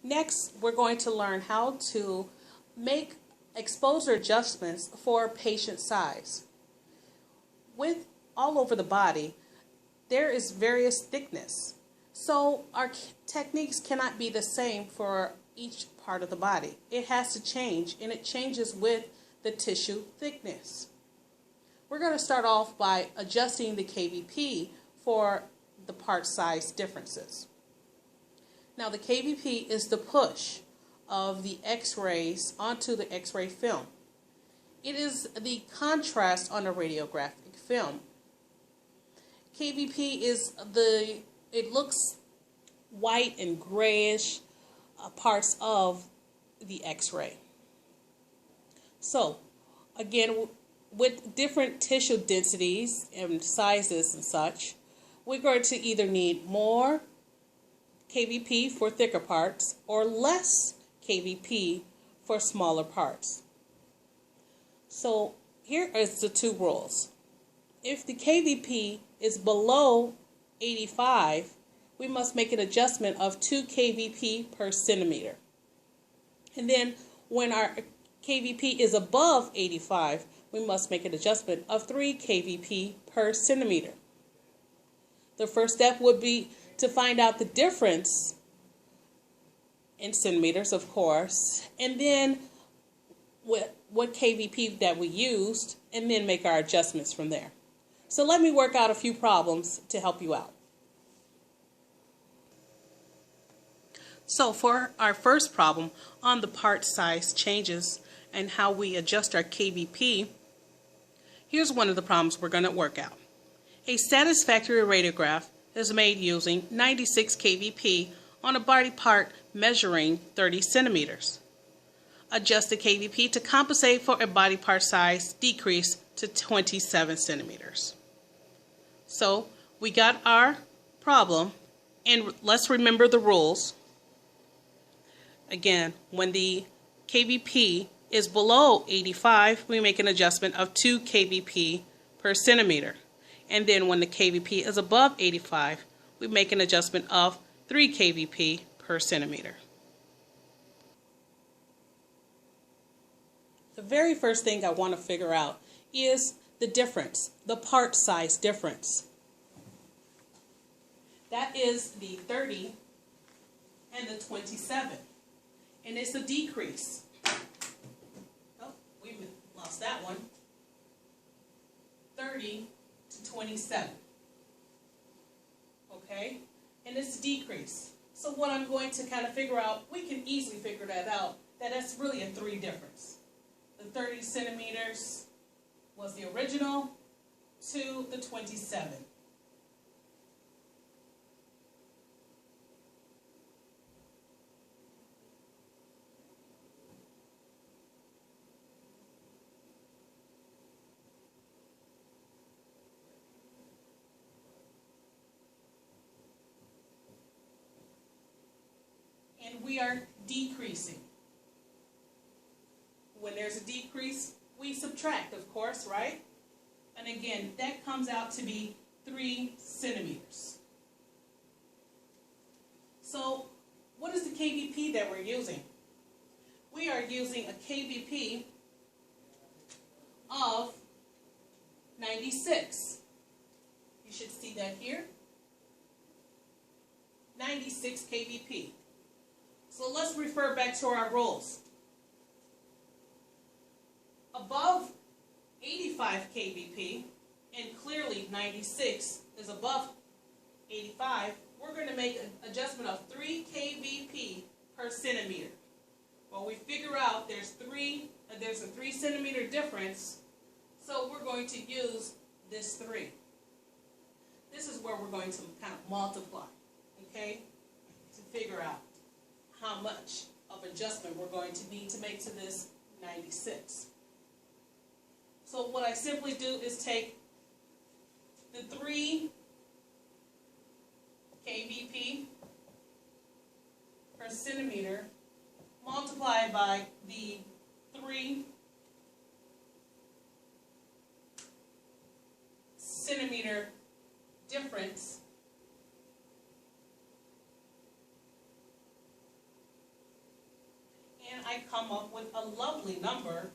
Next, we're going to learn how to make exposure adjustments for patient size. With all over the body, there is various thickness. So our techniques cannot be the same for each part of the body. It has to change, and it changes with the tissue thickness. We're going to start off by adjusting the kVp for the part size differences. Now the kVp is the push of the X-rays onto the X-ray film. It is the contrast on a radiographic film. kVp is it looks white and grayish parts of the X-ray. So again, with different tissue densities and sizes and such, we're going to either need more kVp for thicker parts or less kVp for smaller parts. So here is the two rules. If the kVp is below 85, we must make an adjustment of 2 kVp per centimeter. And then when our kVp is above 85, we must make an adjustment of 3 kVp per centimeter. The first step would be to find out the difference in centimeters, of course, and then what kVp that we used, and then make our adjustments from there. So let me work out a few problems to help you out. So for our first problem on the part size changes and how we adjust our kVp, here's one of the problems we're going to work out. A satisfactory radiograph is made using 96 kVp on a body part measuring 30 centimeters. Adjust the kVp to compensate for a body part size decrease to 27 centimeters. So we got our problem, and let's remember the rules. Again, when the kVp is below 85, we make an adjustment of 2 kVp per centimeter. And then when the kVp is above 85, we make an adjustment of 3 kVp per centimeter. The very first thing I want to figure out is the difference, the part size difference. That is the 30 and the 27. And it's a decrease. Oh, we lost that one. 30 to 27. Okay? And it's a decrease. So what I'm going to kind of figure out, we can easily figure that out, that's really a 3 difference. The 30 centimeters was the original to the 27. And we are decreasing. When there's a decrease, we subtract, of course, right? And again, that comes out to be 3 centimeters. So what is the kVp that we're using? We are using a kVp of 96. You should see that here. 96 kVp. So let's refer back to our rules. Above 85 kVp, and clearly 96 is above 85, we're going to make an adjustment of 3 kVp per centimeter. Well, we figure out there's a 3 centimeter difference, so we're going to use this 3. This is where we're going to kind of multiply, okay, to figure out how much of adjustment we're going to need to make to this 96. So what I simply do is take the 3 kVp per centimeter multiplied by the 3 centimeter difference I come up with a lovely number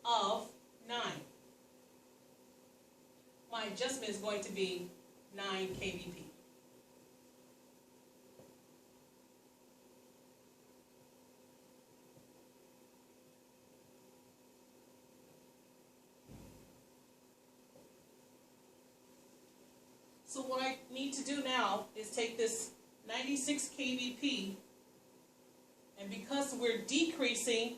of 9. My adjustment is going to be 9 kVp. So what I need to do now is take this 96 kVp, and because we're decreasing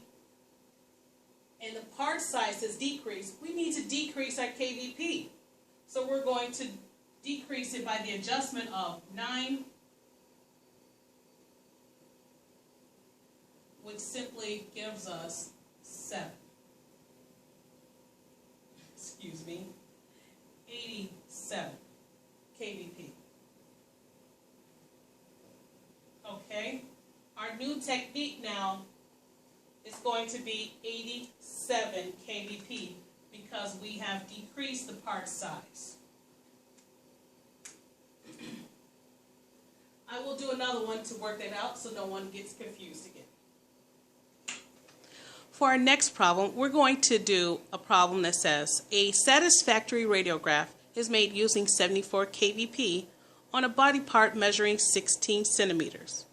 and the part size has decreased, we need to decrease our kVp. So we're going to decrease it by the adjustment of 9, which simply gives us 7. Excuse me, 87 kVp. Okay, our new technique now is going to be 87 kVp because we have decreased the part size. I will do another one to work that out so no one gets confused again. For our next problem, we're going to do a problem that says a satisfactory radiograph is made using 74 kVp on a body part measuring 16 centimeters.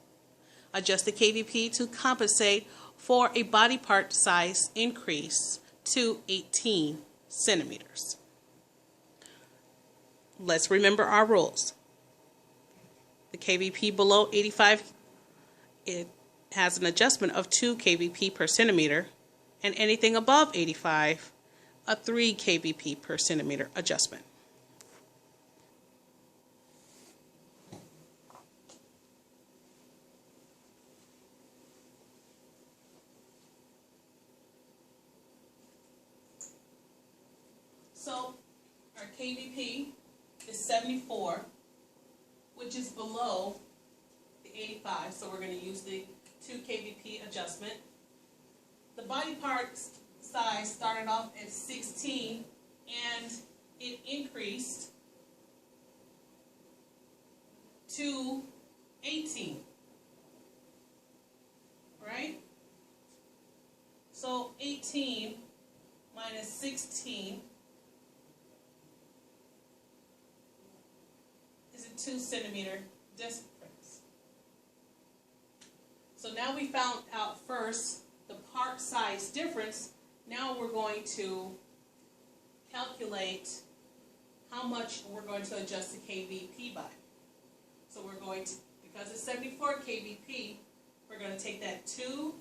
Adjust the kVp to compensate for a body part size increase to 18 centimeters. Let's remember our rules. The kVp below 85, it has an adjustment of 2 kVp per centimeter, and anything above 85, a 3 kVp per centimeter adjustment. So our kVp is 74, which is below the 85, so we're going to use the 2 kVp adjustment. The body part size started off at 16 and it increased to 18, right? So 18 minus 16 is a 2 centimeter difference. So now we found out first the part size difference. Now we're going to calculate how much we're going to adjust the kVp by. So we're going to, because it's 74 kVp, we're going to take that 2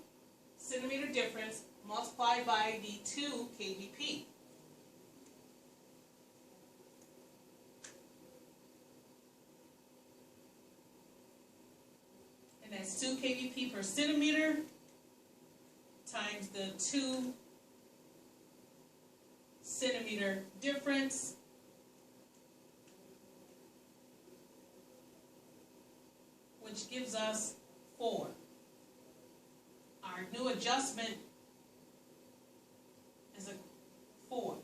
centimeter difference multiplied by the 2 kVp. And that's 2 kVp per centimeter times the 2 centimeter difference, which gives us 4. Our new adjustment is a 4.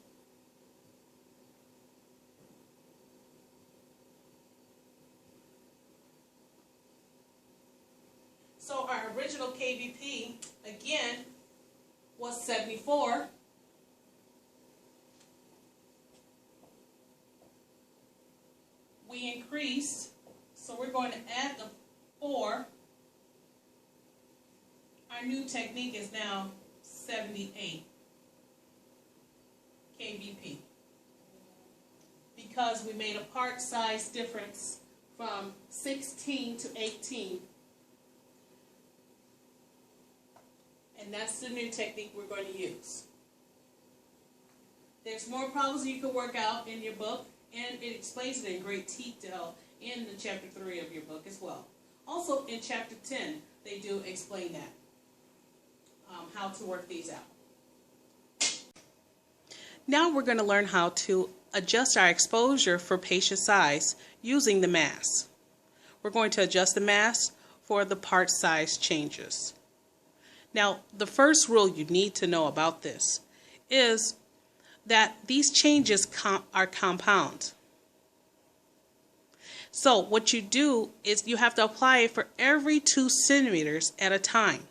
So our original kVp, again, was 74. We increased, so we're going to add the 4. Our new technique is now 78 kVp because we made a part size difference from 16 to 18. And that's the new technique we're going to use. There's more problems you can work out in your book, and it explains it in great detail in the chapter 3 of your book as well. Also in chapter 10, they do explain that, how to work these out. Now we're going to learn how to adjust our exposure for patient size using the mAs. We're going to adjust the mAs for the part size changes. Now, the first rule you need to know about this is that these changes are compound. So what you do is you have to apply it for every 2 centimeters at a time.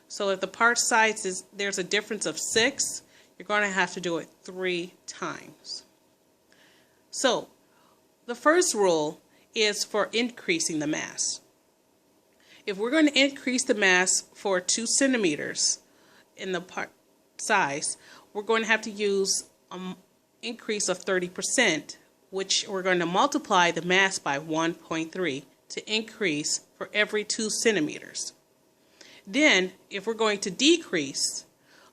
So if the part size is, there's a difference of 6, you're going to have to do it 3 times. So the first rule is for increasing the mass. If we're going to increase the mass for 2 centimeters in the part size, we're going to have to use an increase of 30%, which we're going to multiply the mass by 1.3 to increase for every 2 centimeters. Then, if we're going to decrease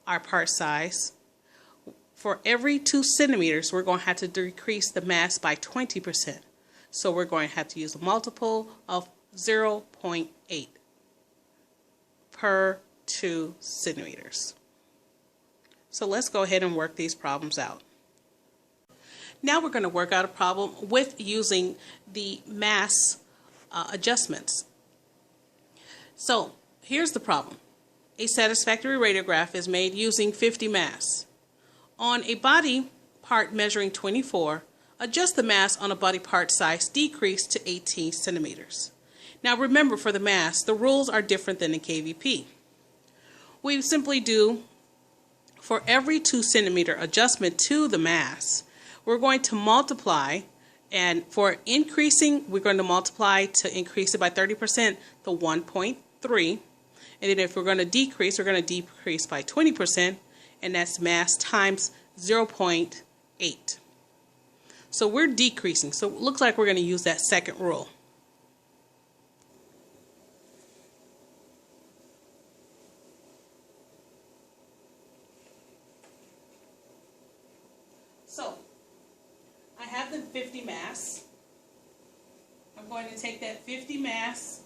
our part size, for every 2 centimeters, we're going to have to decrease the mass by 20%. So we're going to have to use a multiple of 0.8 per 2 centimeters. So let's go ahead and work these problems out. Now we're going to work out a problem with using the mass adjustments. So here's the problem. A satisfactory radiograph is made using 50 mass. On a body part measuring 24, adjust the mass on a body part size decreased to 18 centimeters. Now remember, for the mass, the rules are different than in kVp. We simply do, for every 2 centimeter adjustment to the mass, we're going to multiply, and for increasing, we're going to multiply to increase it by 30% to 1.3. And then if we're going to decrease, we're going to decrease by 20%, and that's mass times 0.8. So we're decreasing. So it looks like we're going to use that second rule. So I have the 50 mass. I'm going to take that 50 mass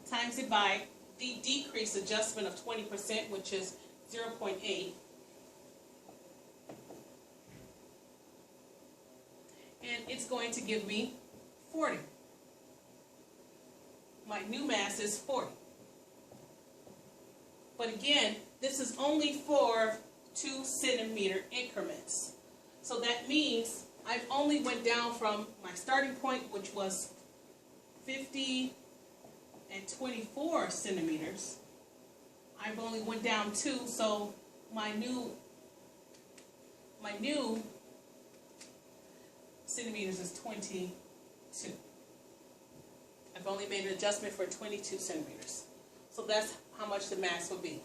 times it by the decrease adjustment of 20%, which is 0.8. And it's going to give me 40. My new mass is 40. But again, this is only for 2 centimeter increments. So that means I've only went down from my starting point, which was 50 and 24 centimeters. I've only went down 2, so my new centimeters is 22. I've only made an adjustment for 22 centimeters. So that's how much the mass will be.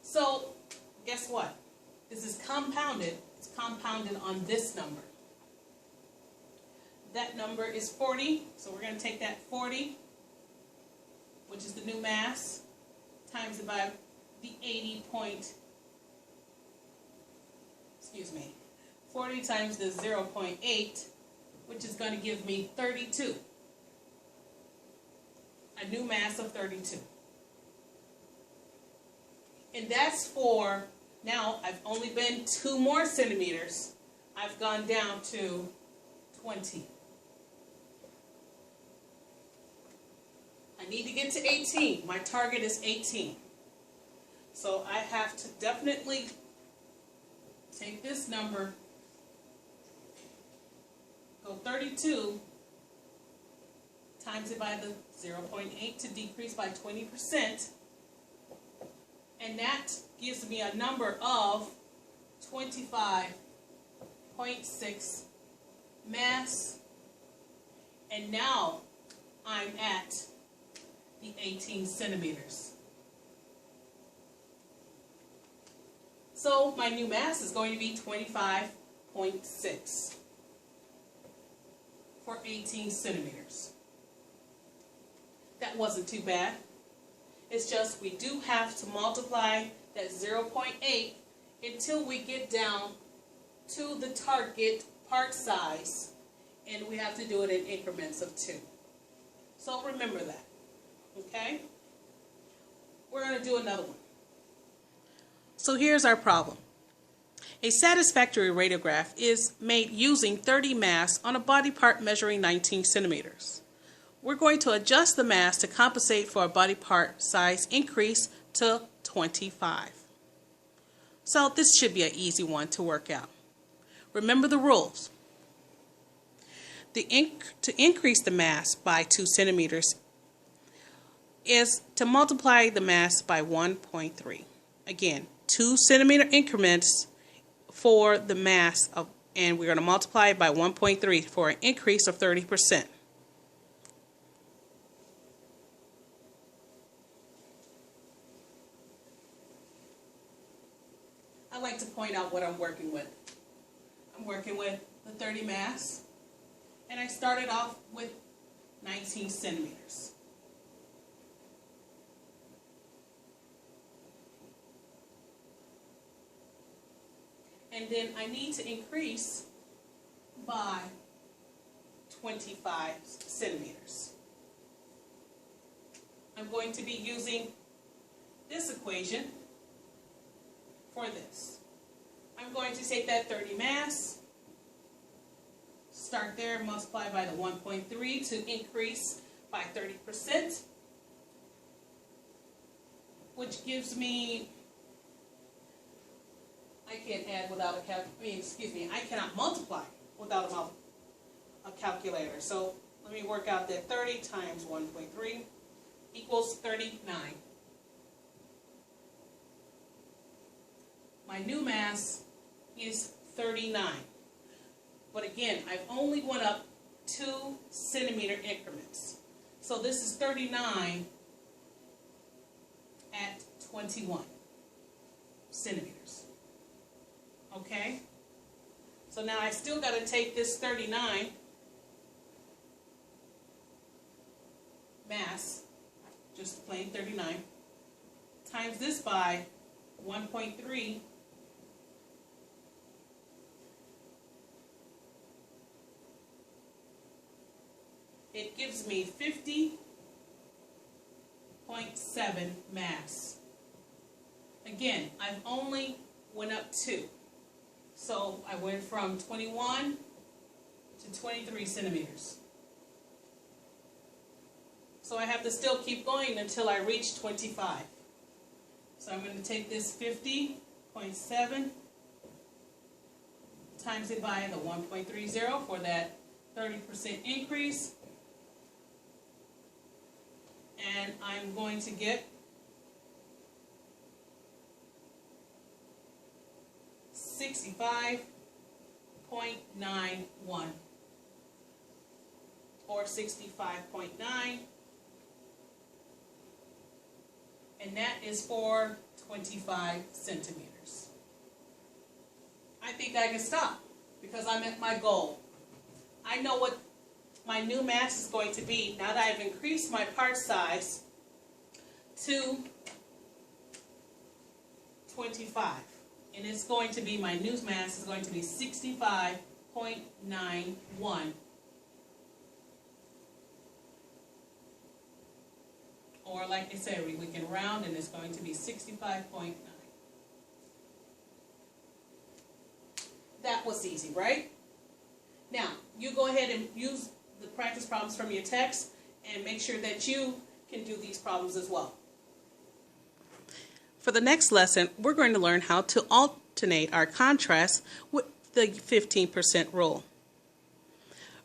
So guess what? This is compounded. It's compounded on this number. That number is 40, so we're going to take that 40, which is the new mass, times it by the 40 times the 0.8, which is going to give me 32. A new mass of 32. And that's for, now I've only been 2 more centimeters. I've gone down to 20. I need to get to 18. My target is 18. So I have to definitely take this number, go 32, times it by the 0.8 to decrease by 20%, and that gives me a number of 25.6 mass, and now I'm at the 18 centimeters. So my new mass is going to be 25.6 for 18 centimeters. That wasn't too bad. It's just we do have to multiply that 0.8 until we get down to the target part size, and we have to do it in increments of 2. So remember that. Okay? We're going to do another one. So here's our problem. A satisfactory radiograph is made using 30 mass on a body part measuring 19 centimeters. We're going to adjust the mass to compensate for a body part size increase to 25. So this should be an easy one to work out. Remember the rules. To increase the mass by 2 centimeters is to multiply the mass by 1.3. Again, 2 centimeter increments for the mass of, and we're going to multiply it by 1.3 for an increase of 30%. I like to point out what I'm working with. I'm working with the 30 mass, and I started off with 19 centimeters. And then I need to increase by 25 centimeters. I'm going to be using this equation for this. I'm going to take that 30 mass, start there, multiply by the 1.3 to increase by 30%, which gives me, I can't add without I cannot multiply without a calculator. So let me work out that 30 times 1.3 equals 39. My new mass is 39. But again, I've only went up 2 centimeter increments. So this is 39 at 21 centimeters. Okay? So now I still got to take this 39 mass, just plain 39, times this by 1.3. It gives me 50.7 mass. Again, I've only went up 2. So I went from 21 to 23 centimeters. So I have to still keep going until I reach 25. So I'm going to take this 50.7 times it by the 1.30 for that 30% increase. And I'm going to get 65.91 or 65.9, and that is for 25 centimeters. I think I can stop because I'm at my goal. I know what my new mass is going to be now that I've increased my part size to 25. And it's going to be, my new mass is going to be 65.91. Or like I said, we can round and it's going to be 65.9. That was easy, right? Now, you go ahead and use the practice problems from your text and make sure that you can do these problems as well. For the next lesson, we're going to learn how to alternate our contrast with the 15% rule.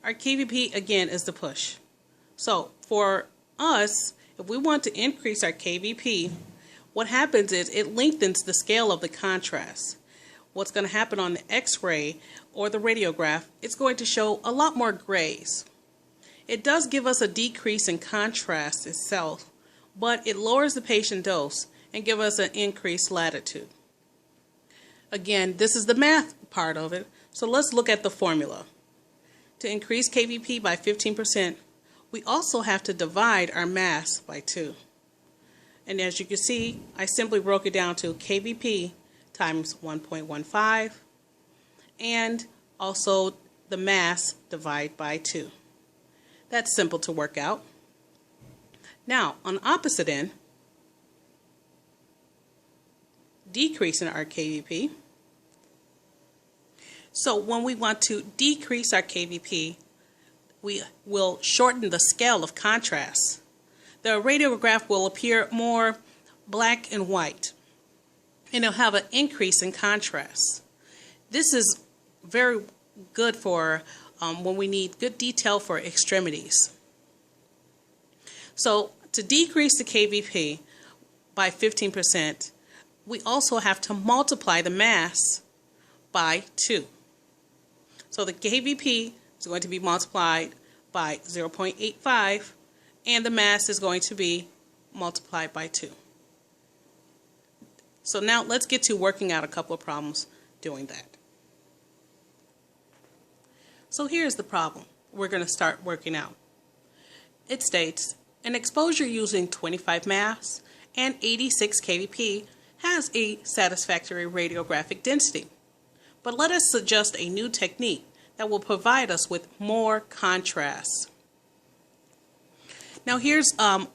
Our kVp, again, is the push. So for us, if we want to increase our kVp, what happens is it lengthens the scale of the contrast. What's going to happen on the X-ray or the radiograph, it's going to show a lot more grays. It does give us a decrease in contrast itself, but it lowers the patient dose and give us an increased latitude. Again, this is the math part of it, so let's look at the formula. To increase kVp by 15%, we also have to divide our mass by 2. And as you can see, I simply broke it down to kVp times 1.15 and also the mass divided by 2. That's simple to work out. Now, on the opposite end, decreasing our kVp. So when we want to decrease our kVp, we will shorten the scale of contrast. The radiograph will appear more black and white, and it'll have an increase in contrast. This is very good for when we need good detail for extremities. So to decrease the kVp by 15%, we also have to multiply the mass by 2. So the kVp is going to be multiplied by 0.85, and the mass is going to be multiplied by 2. So now let's get to working out a couple of problems doing that. So here's the problem we're going to start working out. It states, an exposure using 25 mAs and 86 kVp has a satisfactory radiographic density. But let us suggest a new technique that will provide us with more contrast. Now here's a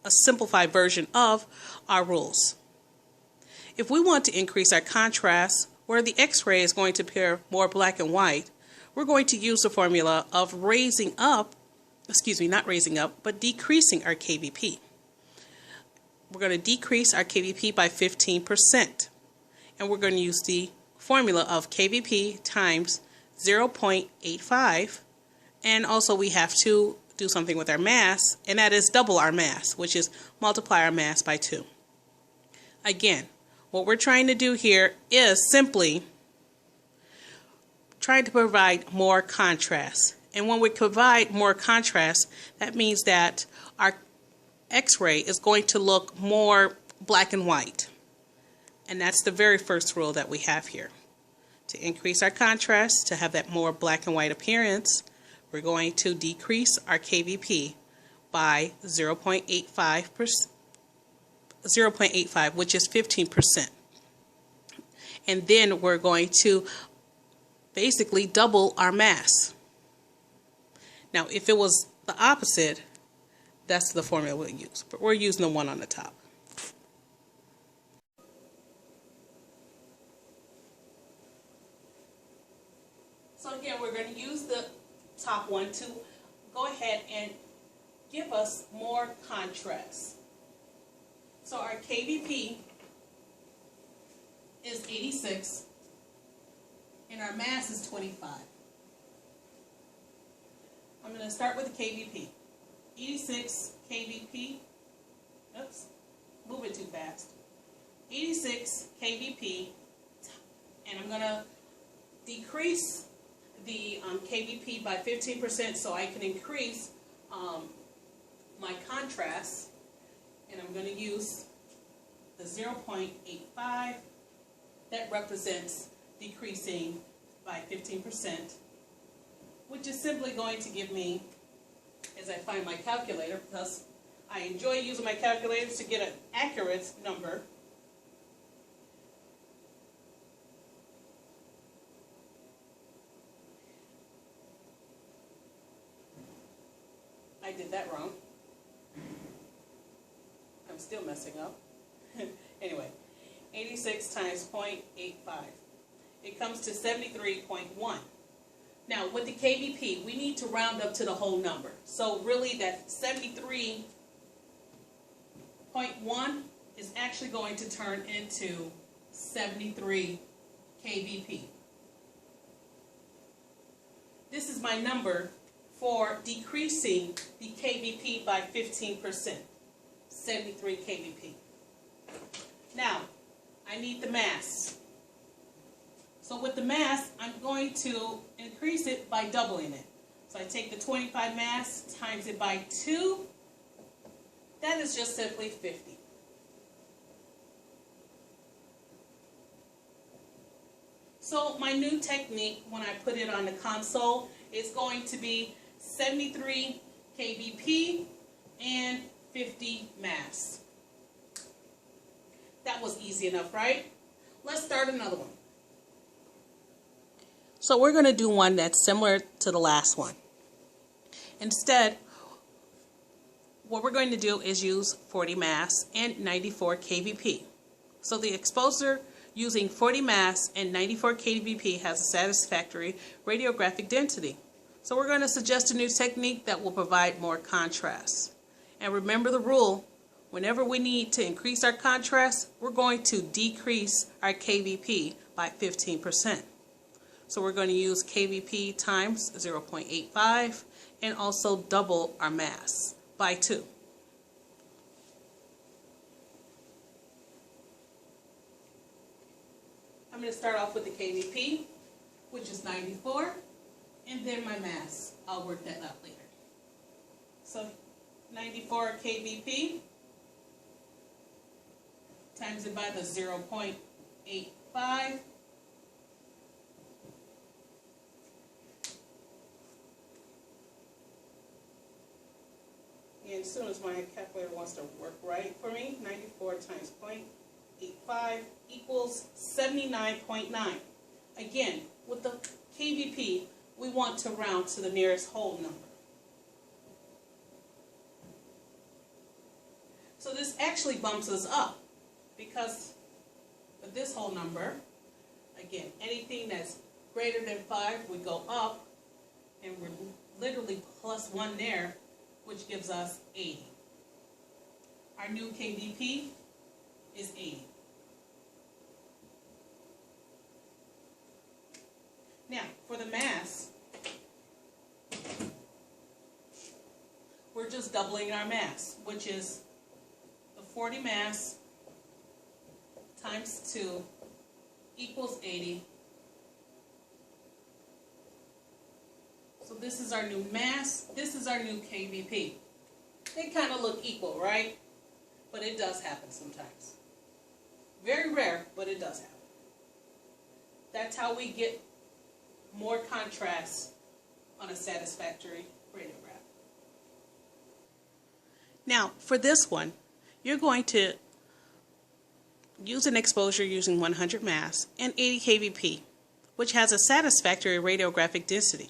simplified version of our rules. If we want to increase our contrast, where the X-ray is going to appear more black and white, we're going to use the formula of decreasing our kVp. We're going to decrease our kVp by 15%. And we're going to use the formula of kVp times 0.85. And also we have to do something with our mass, and that is double our mass, which is multiply our mass by 2. Again, what we're trying to do here is simply trying to provide more contrast. And when we provide more contrast, that means that our X-ray is going to look more black and white. And that's the very first rule that we have here. To increase our contrast, to have that more black and white appearance, we're going to decrease our kVp by 0.85, which is 15%. And then we're going to basically double our mass. Now, if it was the opposite, that's the formula we'll use, but we're using the one on the top. So again, we're going to use the top one to go ahead and give us more contrast. So our kVp is 86 and our mass is 25. I'm going to start with the kVp. 86 kVp, oops, moving too fast. 86 kVp, and I'm going to decrease the kVp by 15% so I can increase my contrast, and I'm going to use the 0.85 that represents decreasing by 15%, which is simply going to give me, as I find my calculator, because I enjoy using my calculators to get an accurate number. I did that wrong. I'm still messing up. Anyway, 86 times 0.85. It comes to 73.1. Now, with the kVp, we need to round up to the whole number. So really that 73.1 is actually going to turn into 73 kVp. This is my number for decreasing the kVp by 15%, 73 kVp. Now, I need the mass. So with the mass, I'm going to increase it by doubling it. So I take the 25 mass, times it by 2. That is just simply 50. So my new technique, when I put it on the console, is going to be 73 kVp and 50 mass. That was easy enough, right? Let's start another one. So we're going to do one that's similar to the last one. Instead, what we're going to do is use 40 mass and 94 kVp. So the exposure using 40 mass and 94 kVp has a satisfactory radiographic density. So we're going to suggest a new technique that will provide more contrast. And remember the rule, whenever we need to increase our contrast, we're going to decrease our kVp by 15%. So we're going to use kVp times 0.85 and also double our mass by 2. I'm going to start off with the kVp, which is 94, and then my mass. I'll work that out later. So 94 kVp times it by the 0.85. And as soon as my calculator wants to work right for me, 94 times 0.85 equals 79.9. Again, with the kVp, we want to round to the nearest whole number. So this actually bumps us up because with this whole number, again, anything that's greater than 5, we go up, and we're literally plus 1 there, which gives us 80. Our new kVp is 80. Now, for the mass, we're just doubling our mass, which is the 40 mass times 2 equals 80. So this is our new mass, this is our new kVp. They kind of look equal, right? But it does happen sometimes. Very rare, but it does happen. That's how we get more contrast on a satisfactory radiograph. Now, for this one, you're going to use an exposure using 100 mass and 80 kVp, which has a satisfactory radiographic density.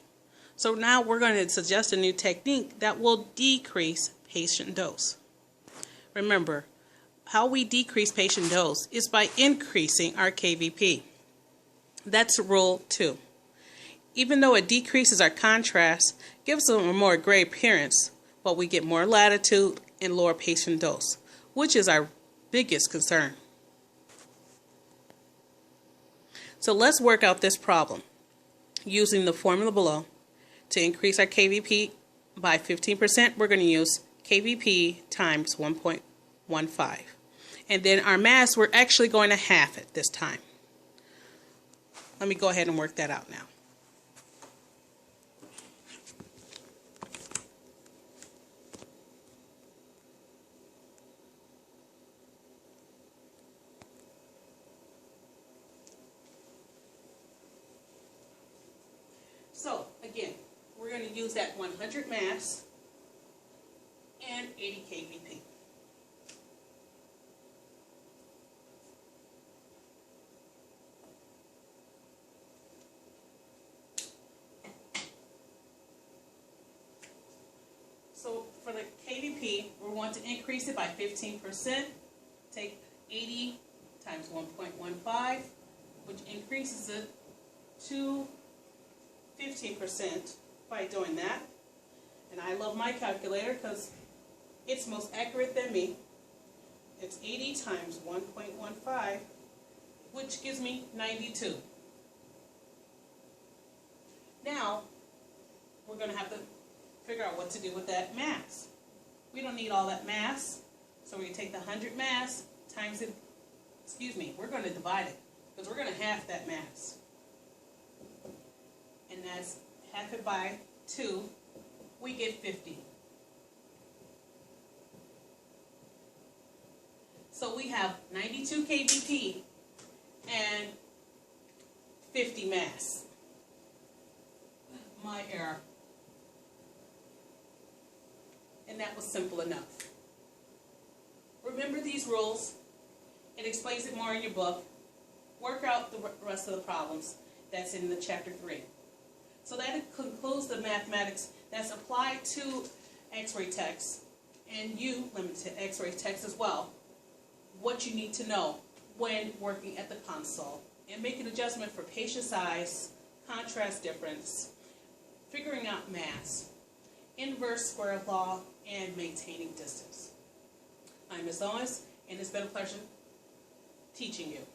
So now we're going to suggest a new technique that will decrease patient dose. Remember, how we decrease patient dose is by increasing our kVp. That's rule 2. Even though it decreases our contrast, gives them a more gray appearance, but we get more latitude and lower patient dose, which is our biggest concern. So let's work out this problem using the formula below. To increase our kVp by 15%, we're going to use kVp times 1.15. And then our mass, we're actually going to half it this time. Let me go ahead and work that out now. So, again, we're going to use that 100 mass and 80 kVp. So for the kVp, we want to increase it by 15%. Take 80 times 1.15, which increases it to 15% by doing that. And I love my calculator because it's most accurate than me. It's 80 times 1.15, which gives me 92. Now, we're going to have to figure out what to do with that mass. We don't need all that mass, so we're going to take the 100 mass times it, we're going to divide it, because we're going to half that mass. And that's half it by 2, we get 50. So we have 92 kVp and 50 mass. My error. And that was simple enough. Remember these rules. It explains it more in your book. Work out the rest of the problems that's in the chapter 3. So that concludes the mathematics that's applied to X-ray text, and you limited to X-ray text as well, what you need to know when working at the console, and make an adjustment for patient size, contrast difference, figuring out mass, inverse square law, and maintaining distance. I'm Ms. Owens, and it's been a pleasure teaching you.